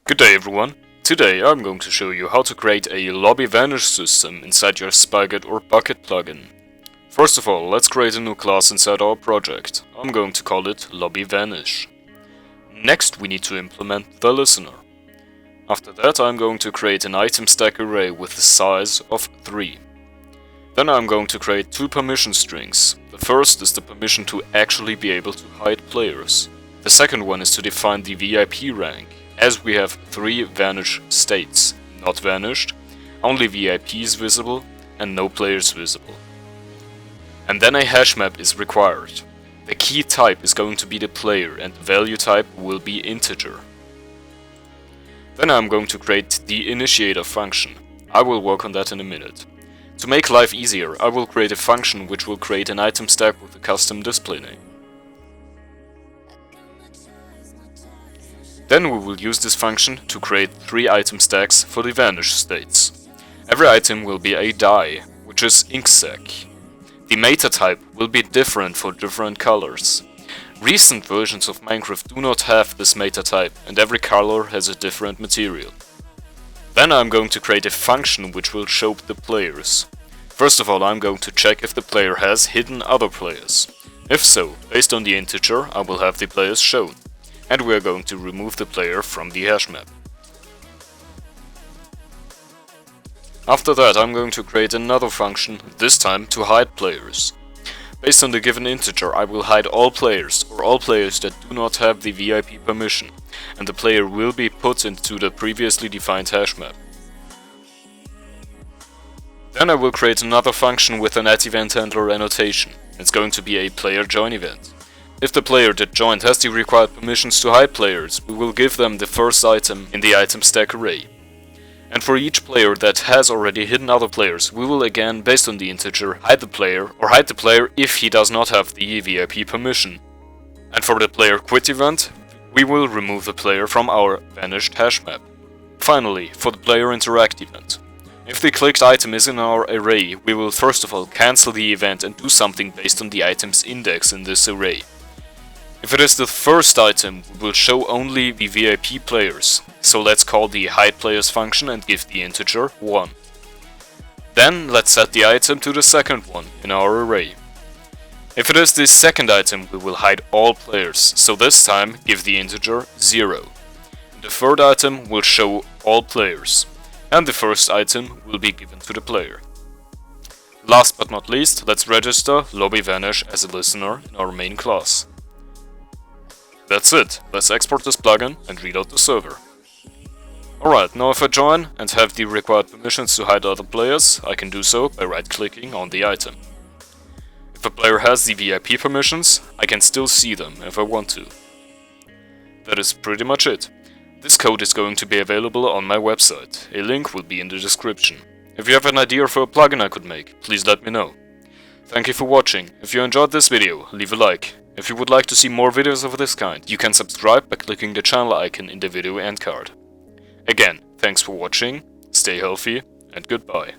Good day everyone. Today I'm going to show you how to create a lobby Vanish system inside your Spigot or Bukkit plugin. First of all, let's create a new class inside our project. I'm going to call it lobby Vanish. Next we need to implement the listener. After that I'm going to create an item stack array with the size of 3. Then I'm going to create 2 permission strings. The first is the permission to actually be able to hide players. The second one is to define the VIP rank. As we have 3 Vanish states, not vanished, only VIPs visible and no players visible. And then a hash map is required. The key type is going to be the player and the value type will be integer. Then I'm going to create the initiator function. I will work on that in a minute. To make life easier, I will create a function which will create an item stack with a custom display name. Then we will use this function to create 3 item stacks for the Vanish states. Every item will be a dye, which is ink sac. The meta type will be different for different colors. Recent versions of Minecraft do not have this meta type and every color has a different material. Then I'm going to create a function which will show the players. First of all, I'm going to check if the player has hidden other players. If so, based on the integer, I will have the players shown. And we are going to remove the player from the hash map. After that I'm going to create another function, this time to hide players. Based on the given integer I will hide all players or all players that do not have the VIP permission, and the player will be put into the previously defined hash map. Then I will create another function with an @EventHandler annotation. It's going to be a player join event. If the player that joined has the required permissions to hide players, we will give them the first item in the item stack array. And for each player that has already hidden other players, we will again, based on the integer, hide the player or hide the player if he does not have the VIP permission. And for the player quit event, we will remove the player from our vanished hash map. Finally, for the player interact event. If the clicked item is in our array, we will first of all cancel the event and do something based on the item's index in this array. If it is the first item, we will show only the VIP players, so let's call the hide players function and give the integer 1. Then let's set the item to the second one in our array. If it is the second item, we will hide all players, so this time give the integer 0. The third item will show all players, and the first item will be given to the player. Last but not least, let's register lobby Vanish as a listener in our main class. That's it, let's export this plugin and reload the server. Alright, now if I join and have the required permissions to hide other players, I can do so by right-clicking on the item. If a player has the VIP permissions, I can still see them if I want to. That is pretty much it. This code is going to be available on my website, a link will be in the description. If you have an idea for a plugin I could make, please let me know. Thank you for watching. If you enjoyed this video, leave a like. If you would like to see more videos of this kind, you can subscribe by clicking the channel icon in the video end card. Again, thanks for watching, stay healthy, and goodbye.